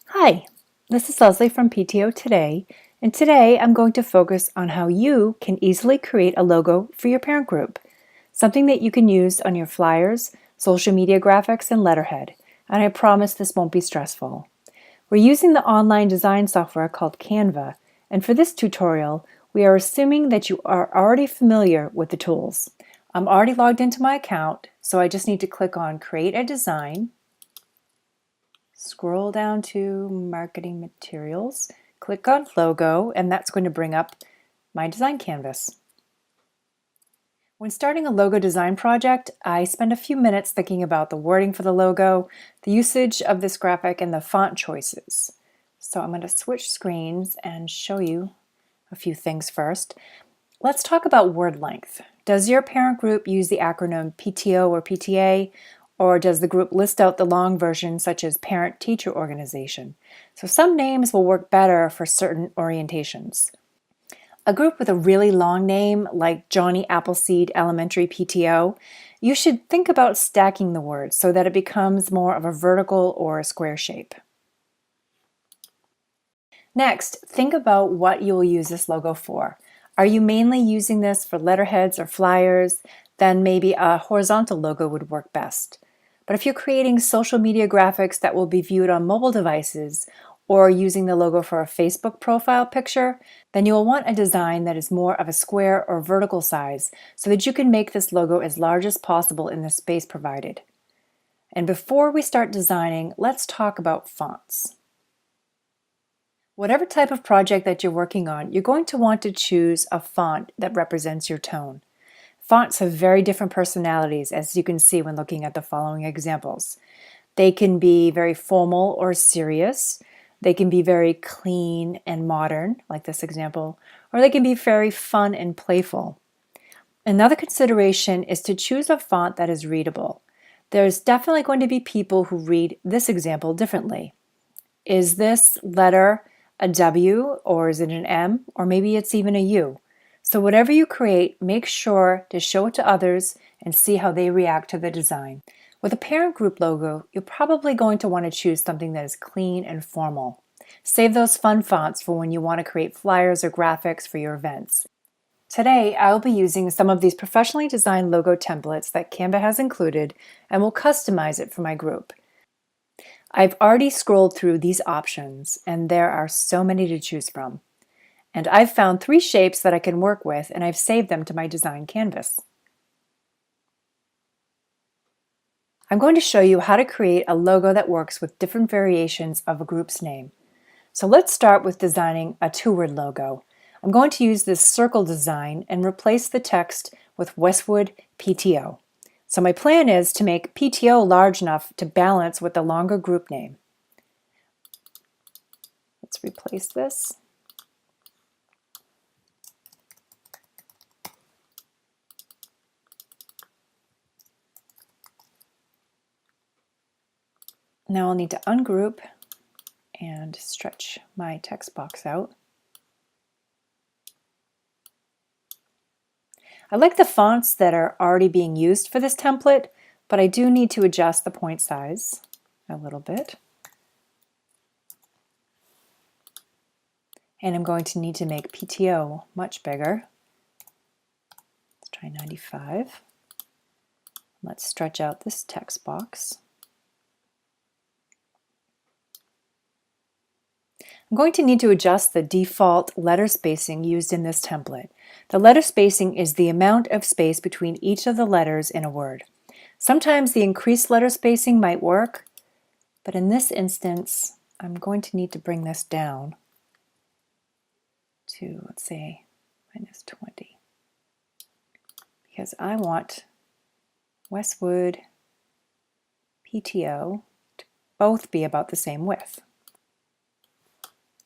Hi, this is Leslie from PTO Today, and today I'm going to focus on how you can easily create a logo for your parent group, something that you can use on your flyers, social media graphics, and letterhead, and I promise this won't be stressful. We're using the online design software called Canva, and for this tutorial, we are assuming that you are already familiar with the tools. I'm already logged into my account, so I just need to click on Create a Design. Scroll down to Marketing Materials, click on Logo, and that's going to bring up my design canvas. When starting a logo design project, I spend a few minutes thinking about the wording for the logo, the usage of this graphic, and the font choices. So I'm going to switch screens and show you a few things first. Let's talk about word length. Does your parent group use the acronym PTO or PTA? Or does the group list out the long version such as parent-teacher organization? So some names will work better for certain orientations. A group with a really long name like Johnny Appleseed Elementary PTO, you should think about stacking the words so that it becomes more of a vertical or a square shape. Next, think about what you will use this logo for. Are you mainly using this for letterheads or flyers? Then maybe a horizontal logo would work best. But if you're creating social media graphics that will be viewed on mobile devices or using the logo for a Facebook profile picture, then you will want a design that is more of a square or vertical size so that you can make this logo as large as possible in the space provided. And before we start designing, let's talk about fonts. Whatever type of project that you're working on, you're going to want to choose a font that represents your tone. Fonts have very different personalities, as you can see when looking at the following examples. They can be very formal or serious. They can be very clean and modern, like this example, or they can be very fun and playful. Another consideration is to choose a font that is readable. There's definitely going to be people who read this example differently. Is this letter a W, or is it an M, or maybe it's even a U? So whatever you create, make sure to show it to others and see how they react to the design. With a parent group logo, you're probably going to want to choose something that is clean and formal. Save those fun fonts for when you want to create flyers or graphics for your events. Today, I will be using some of these professionally designed logo templates that Canva has included and will customize it for my group. I've already scrolled through these options and there are so many to choose from. And I've found 3 shapes that I can work with and I've saved them to my design canvas. I'm going to show you how to create a logo that works with different variations of a group's name. So let's start with designing a 2-word logo. I'm going to use this circle design and replace the text with Westwood PTO. So my plan is to make PTO large enough to balance with the longer group name. Let's replace this. Now I'll need to ungroup and stretch my text box out. I like the fonts that are already being used for this template, but I do need to adjust the point size a little bit. And I'm going to need to make PTO much bigger. Let's try 95. Let's stretch out this text box. I'm going to need to adjust the default letter spacing used in this template. The letter spacing is the amount of space between each of the letters in a word. Sometimes the increased letter spacing might work, but in this instance, I'm going to need to bring this down to, let's say, -20, because I want Westwood PTO to both be about the same width.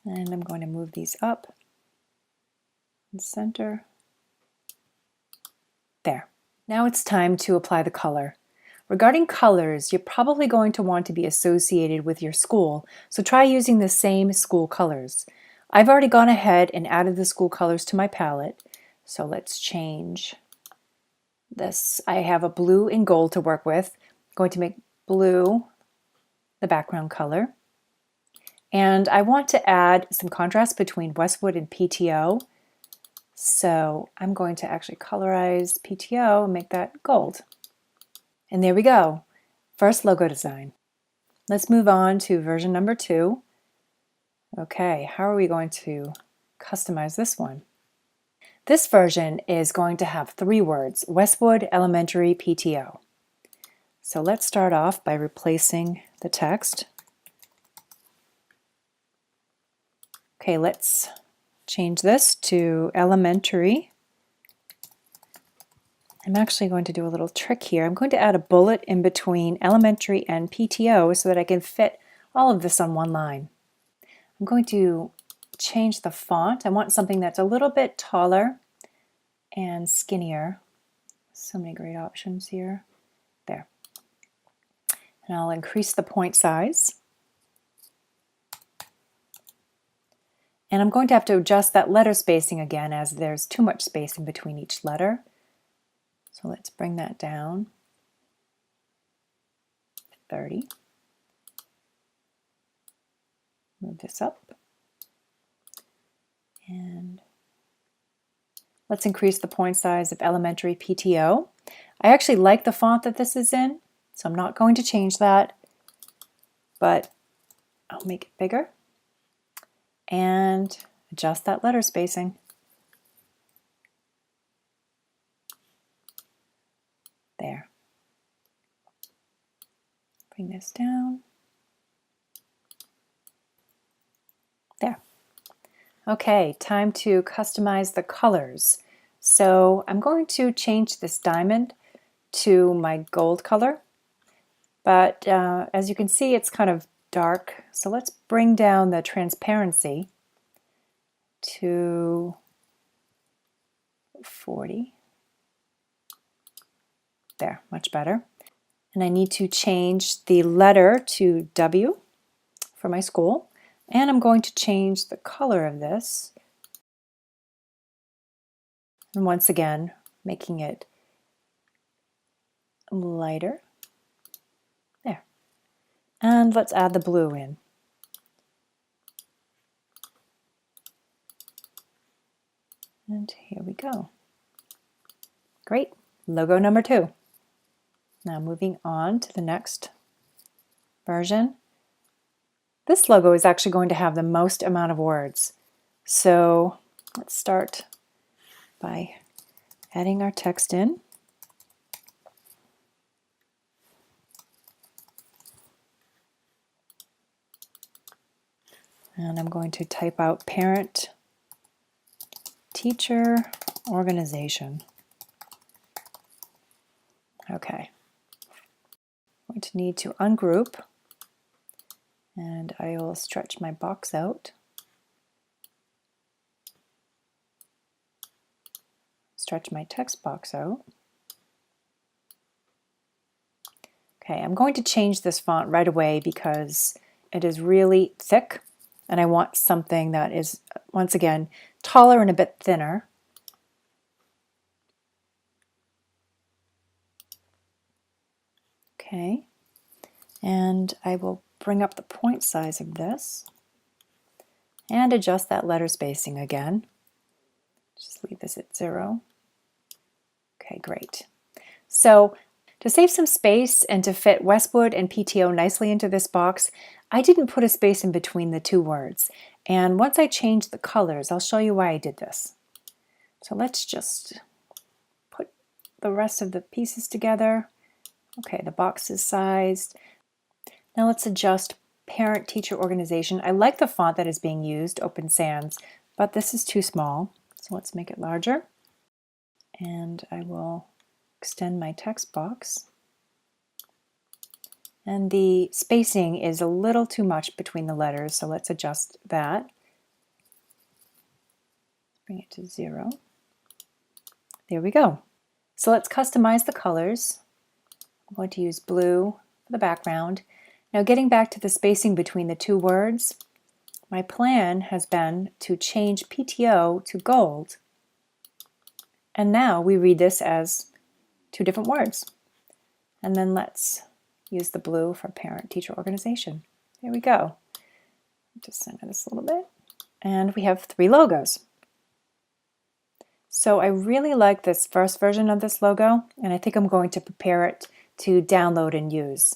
And I'm going to move these up and center. There. Now it's time to apply the color. Regarding colors, you're probably going to want to be associated with your school, so try using the same school colors. I've already gone ahead and added the school colors to my palette, so let's change this. I have a blue and gold to work with. I'm going to make blue the background color. And I want to add some contrast between Westwood and PTO. So I'm going to actually colorize PTO and make that gold. And there we go. First logo design. Let's move on to version number 2. Okay, how are we going to customize this one? This version is going to have 3 words, Westwood Elementary PTO. So let's start off by replacing the text. Okay, let's change this to elementary. I'm actually going to do a little trick here. I'm going to add a bullet in between elementary and PTO so that I can fit all of this on one line. I'm going to change the font. I want something that's a little bit taller and skinnier. So many great options here. There. And I'll increase the point size. And I'm going to have to adjust that letter spacing again as there's too much space in between each letter. So let's bring that down to 30. Move this up. And let's increase the point size of elementary PTO. I actually like the font that this is in, so I'm not going to change that, but I'll make it bigger and adjust that letter spacing. There. Bring this down. There. Okay, time to customize the colors. So I'm going to change this diamond to my gold color, but as you can see, it's kind of dark. So let's bring down the transparency to 40. There, much better. And I need to change the letter to W for my school. And I'm going to change the color of this. And once again, making it lighter. There. And let's add the blue in. And here we go. Great. Logo number 2. Now moving on to the next version. This logo is actually going to have the most amount of words. So let's start by adding our text in. And I'm going to type out parent teacher organization. Okay. I'm going to need to ungroup, and I will stretch my box out. Stretch my text box out. Okay, I'm going to change this font right away because it is really thick, and I want something that is, once again, taller and a bit thinner. Okay, and I will bring up the point size of this and adjust that letter spacing again. Just leave this at 0. Okay, great. So to save some space and to fit Westwood and PTO nicely into this box, I didn't put a space in between the 2 words. And once I change the colors, I'll show you why I did this. So let's just put the rest of the pieces together. Okay, the box is sized. Now let's adjust parent-teacher organization. I like the font that is being used, Open Sans, but this is too small. So let's make it larger. And I will extend my text box. And the spacing is a little too much between the letters, so let's adjust that. Bring it to 0. There we go. So let's customize the colors. I'm going to use blue for the background. Now getting back to the spacing between the 2 words, my plan has been to change PTO to gold. And now we read this as 2 different words. And then let's use the blue for parent-teacher organization. There we go. Just center this a little bit. And we have 3 logos. So I really like this first version of this logo, and I think I'm going to prepare it to download and use.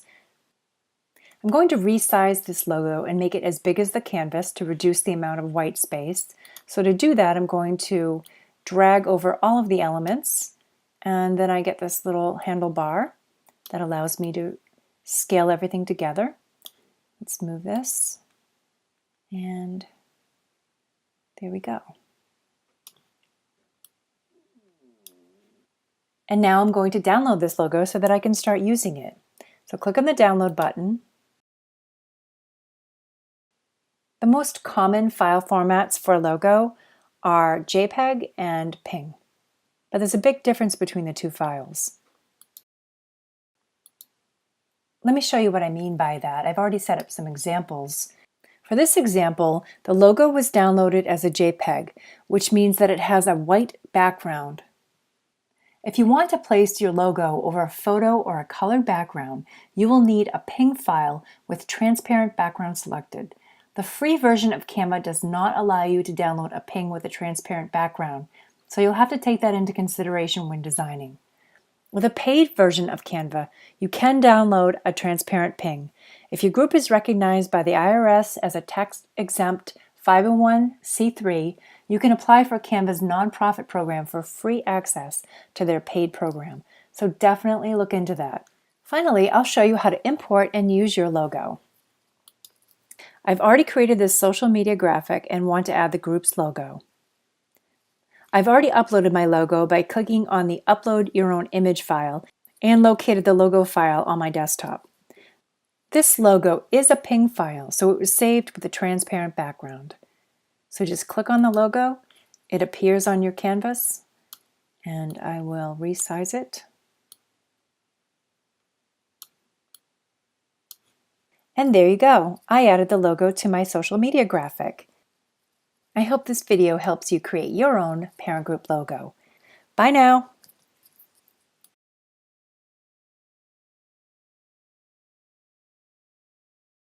I'm going to resize this logo and make it as big as the canvas to reduce the amount of white space. So to do that, I'm going to drag over all of the elements, and then I get this little handlebar that allows me to scale everything together. Let's move this, and there we go. And now I'm going to download this logo so that I can start using it. So click on the download button. The most common file formats for a logo are JPEG and PNG, but there's a big difference between the two files. Let me show you what I mean by that. I've already set up some examples. For this example, the logo was downloaded as a JPEG, which means that it has a white background. If you want to place your logo over a photo or a colored background, you will need a PNG file with transparent background selected. The free version of Canva does not allow you to download a PNG with a transparent background, so you'll have to take that into consideration when designing. With a paid version of Canva, you can download a transparent PNG. If your group is recognized by the IRS as a tax-exempt 501c3, you can apply for Canva's nonprofit program for free access to their paid program. So definitely look into that. Finally, I'll show you how to import and use your logo. I've already created this social media graphic and want to add the group's logo. I've already uploaded my logo by clicking on the Upload Your Own Image file and located the logo file on my desktop. This logo is a PNG file, so it was saved with a transparent background. So just click on the logo, it appears on your canvas, and I will resize it. And there you go, I added the logo to my social media graphic. I hope this video helps you create your own parent group logo. Bye now!